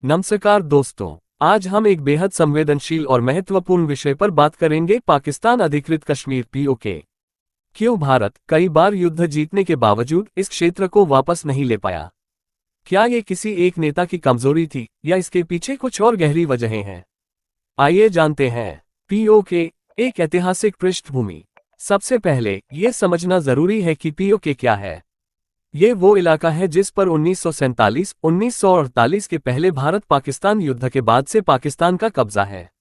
नमस्कार दोस्तों, आज हम एक बेहद संवेदनशील और महत्वपूर्ण विषय पर बात करेंगे। पाकिस्तान अधिकृत कश्मीर पीओके। क्यों भारत कई बार युद्ध जीतने के बावजूद इस क्षेत्र को वापस नहीं ले पाया? क्या ये किसी एक नेता की कमजोरी थी या इसके पीछे कुछ और गहरी वजहें हैं? आइए जानते हैं। पीओके एक ऐतिहासिक पृष्ठभूमि। सबसे पहले ये समझना जरूरी है कि पीओके क्या है। ये वो इलाका है जिस पर 1947-1948 के पहले भारत पाकिस्तान युद्ध के बाद से पाकिस्तान का कब्जा है।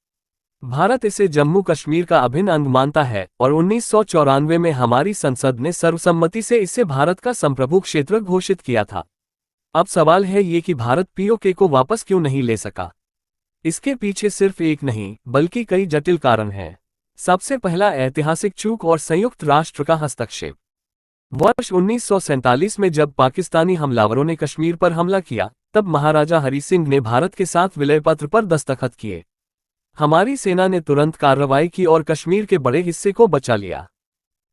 भारत इसे जम्मू कश्मीर का अभिन्न अंग मानता है और 1994 में हमारी संसद ने सर्वसम्मति से इसे भारत का संप्रभु क्षेत्र घोषित किया था। अब सवाल है ये कि भारत पीओके को वापस क्यों नहीं ले सका। इसके पीछे सिर्फ एक नहीं बल्कि कई जटिल कारण हैं। सबसे पहला ऐतिहासिक चूक और संयुक्त राष्ट्र का हस्तक्षेप। वर्ष 1947 में जब पाकिस्तानी हमलावरों ने कश्मीर पर हमला किया, तब महाराजा हरि सिंह ने भारत के साथ विलय पत्र पर दस्तखत किए। हमारी सेना ने तुरंत कार्रवाई की और कश्मीर के बड़े हिस्से को बचा लिया।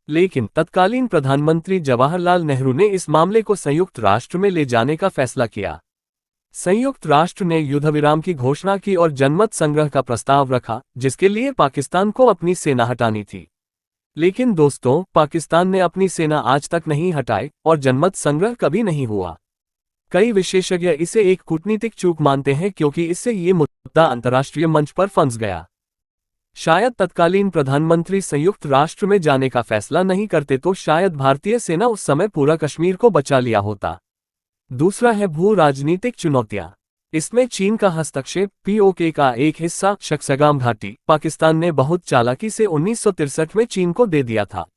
लेकिन तत्कालीन प्रधानमंत्री जवाहरलाल नेहरू ने इस मामले को संयुक्त राष्ट्र में ले जाने का फैसला किया। संयुक्त राष्ट्र ने युद्धविराम की घोषणा की और जनमत संग्रह का प्रस्ताव रखा, जिसके लिए पाकिस्तान को अपनी सेना हटानी थी। लेकिन दोस्तों, पाकिस्तान ने अपनी सेना आज तक नहीं हटाई और जनमत संग्रह कभी नहीं हुआ। कई विशेषज्ञ इसे एक कूटनीतिक चूक मानते हैं क्योंकि इससे ये मुद्दा अंतर्राष्ट्रीय मंच पर फंस गया। शायद तत्कालीन प्रधानमंत्री संयुक्त राष्ट्र में जाने का फैसला नहीं करते तो शायद भारतीय सेना उस समय पूरा कश्मीर को बचा लिया होता। दूसरा है भू राजनीतिक चुनौतियां। इसमें चीन का हस्तक्षेप। पीओके का एक हिस्सा शक्सगाम घाटी पाकिस्तान ने बहुत चालाकी से 1963 में चीन को दे दिया था।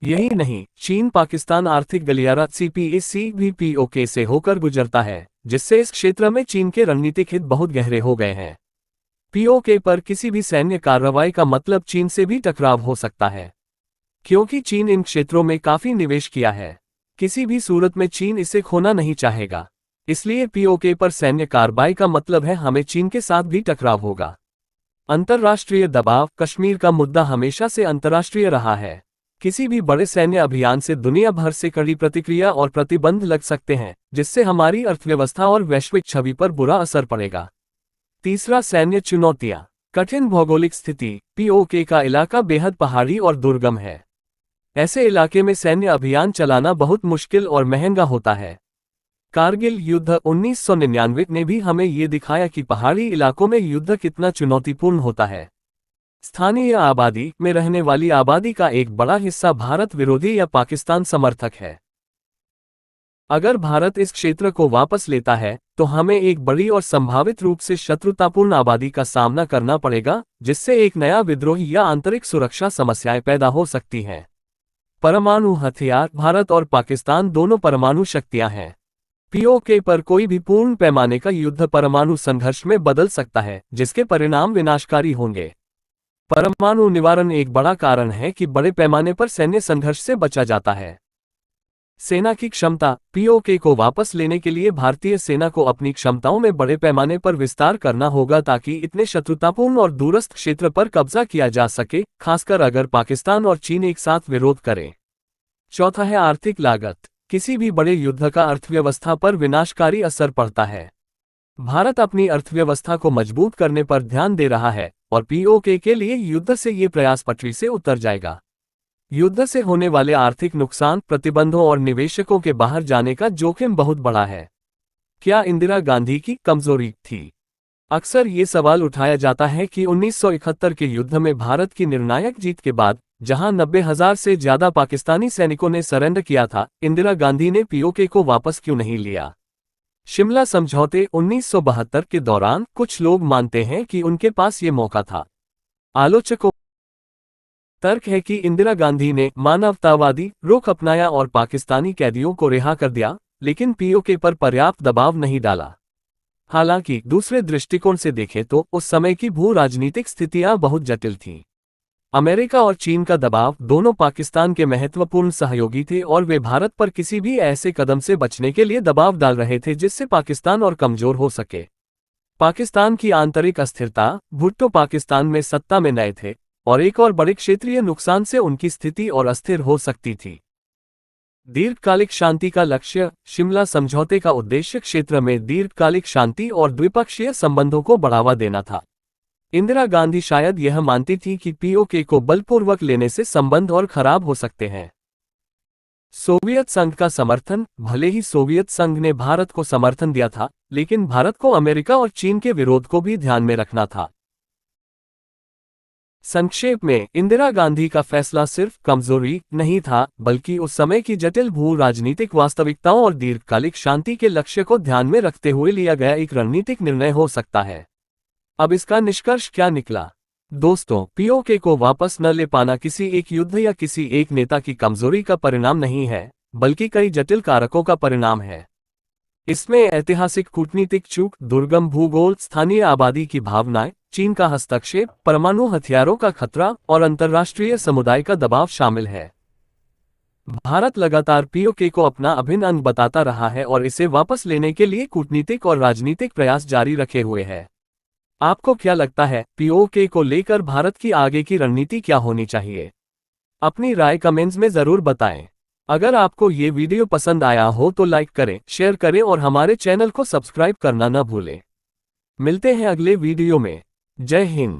यही नहीं, चीन पाकिस्तान आर्थिक गलियारा सीपीएसी भी पीओके से होकर गुजरता है, जिससे इस क्षेत्र में चीन के रणनीतिक हित बहुत गहरे हो गए हैं। पीओके पर किसी भी सैन्य कार्रवाई का मतलब चीन से भी टकराव हो सकता है, क्योंकि चीन इन क्षेत्रों में काफी निवेश किया है। किसी भी सूरत में चीन इसे खोना नहीं चाहेगा। इसलिए पीओके पर सैन्य कार्रवाई का मतलब है हमें चीन के साथ भी टकराव होगा। अंतर्राष्ट्रीय दबाव। कश्मीर का मुद्दा हमेशा से अंतर्राष्ट्रीय रहा है। किसी भी बड़े सैन्य अभियान से दुनिया भर से कड़ी प्रतिक्रिया और प्रतिबंध लग सकते हैं, जिससे हमारी अर्थव्यवस्था और वैश्विक छवि पर बुरा असर पड़ेगा। तीसरा, सैन्य चुनौतियां। कठिन भौगोलिक स्थिति। पीओके का इलाका बेहद पहाड़ी और दुर्गम है। ऐसे इलाके में सैन्य अभियान चलाना बहुत मुश्किल और महंगा होता है। कारगिल युद्ध 1999 ने भी हमें ये दिखाया कि पहाड़ी इलाकों में युद्ध कितना चुनौतीपूर्ण होता है। स्थानीय आबादी में रहने वाली आबादी का एक बड़ा हिस्सा भारत विरोधी या पाकिस्तान समर्थक है। अगर भारत इस क्षेत्र को वापस लेता है तो हमें एक बड़ी और संभावित रूप से शत्रुतापूर्ण आबादी का सामना करना पड़ेगा, जिससे एक नया विद्रोह या आंतरिक सुरक्षा समस्याएं पैदा हो सकती हैं। परमाणु हथियार। भारत और पाकिस्तान दोनों परमाणु शक्तियां हैं। पीओके पर कोई भी पूर्ण पैमाने का युद्ध परमाणु संघर्ष में बदल सकता है, जिसके परिणाम विनाशकारी होंगे। परमाणु निवारण एक बड़ा कारण है कि बड़े पैमाने पर सैन्य संघर्ष से बचा जाता है। सेना की क्षमता। पीओके को वापस लेने के लिए भारतीय सेना को अपनी क्षमताओं में बड़े पैमाने पर विस्तार करना होगा ताकि इतने शत्रुतापूर्ण और दूरस्थ क्षेत्र पर कब्जा किया जा सके, खासकर अगर पाकिस्तान और चीन एक साथ विरोध करें। चौथा है आर्थिक लागत। किसी भी बड़े युद्ध का अर्थव्यवस्था पर विनाशकारी असर पड़ता है। भारत अपनी अर्थव्यवस्था को मजबूत करने पर ध्यान दे रहा है और पीओके के लिए युद्ध से ये प्रयास पटरी से उतर जाएगा। युद्ध से होने वाले आर्थिक नुकसान, प्रतिबंधों और निवेशकों के बाहर जाने का जोखिम बहुत बड़ा है। क्या इंदिरा गांधी की कमजोरी थी? अक्सर ये सवाल उठाया जाता है कि 1971 के युद्ध में भारत की निर्णायक जीत के बाद, जहां 90,000 से ज्यादा पाकिस्तानी सैनिकों ने सरेंडर किया था, इंदिरा गांधी ने पीओके को वापस क्यों नहीं लिया? शिमला समझौते 1972 के दौरान कुछ लोग मानते हैं कि उनके पास ये मौका था। आलोचकों तर्क है कि इंदिरा गांधी ने मानवतावादी रुख अपनाया और पाकिस्तानी कैदियों को रिहा कर दिया, लेकिन पीओके पर पर्याप्त दबाव नहीं डाला। हालांकि दूसरे दृष्टिकोण से देखें तो उस समय की भू राजनीतिक स्थितियां बहुत जटिल थीं। अमेरिका और चीन का दबाव दोनों पाकिस्तान के महत्वपूर्ण सहयोगी थे और वे भारत पर किसी भी ऐसे कदम से बचने के लिए दबाव डाल रहे थे जिससे पाकिस्तान और कमजोर हो सके। पाकिस्तान की आंतरिक अस्थिरता। भुट्टो पाकिस्तान में सत्ता में नए थे और एक और बड़े क्षेत्रीय नुकसान से उनकी स्थिति और अस्थिर हो सकती थी। दीर्घकालिक शांति का लक्ष्य। शिमला समझौते का उद्देश्य क्षेत्र में दीर्घकालिक शांति और द्विपक्षीय संबंधों को बढ़ावा देना था। इंदिरा गांधी शायद यह मानती थी कि पीओके को बलपूर्वक लेने से संबंध और खराब हो सकते हैं। सोवियत संघ का समर्थन। भले ही सोवियत संघ ने भारत को समर्थन दिया था, लेकिन भारत को अमेरिका और चीन के विरोध को भी ध्यान में रखना था। संक्षेप में, इंदिरा गांधी का फैसला सिर्फ कमजोरी नहीं था, बल्कि उस समय की जटिल भू राजनीतिक वास्तविकताओं और दीर्घकालिक शांति के लक्ष्य को ध्यान में रखते हुए लिया गया एक रणनीतिक निर्णय हो सकता है। अब इसका निष्कर्ष क्या निकला? दोस्तों, पीओके को वापस न ले पाना किसी एक युद्ध या किसी एक नेता की कमजोरी का परिणाम नहीं है, बल्कि कई जटिल कारकों का परिणाम है। इसमें ऐतिहासिक कूटनीतिक चूक, दुर्गम भूगोल, स्थानीय आबादी की भावनाएं, चीन का हस्तक्षेप, परमाणु हथियारों का खतरा और अंतर्राष्ट्रीय समुदाय का दबाव शामिल है। भारत लगातार पीओके को अपना अभिन्न अंग बताता रहा है और इसे वापस लेने के लिए कूटनीतिक और राजनीतिक प्रयास जारी रखे हुए है। आपको क्या लगता है, पीओके को लेकर भारत की आगे की रणनीति क्या होनी चाहिए? अपनी राय कमेंट्स में जरूर बताएं। अगर आपको ये वीडियो पसंद आया हो तो लाइक करें, शेयर करें और हमारे चैनल को सब्सक्राइब करना न भूलें। मिलते हैं अगले वीडियो में। जय हिंद।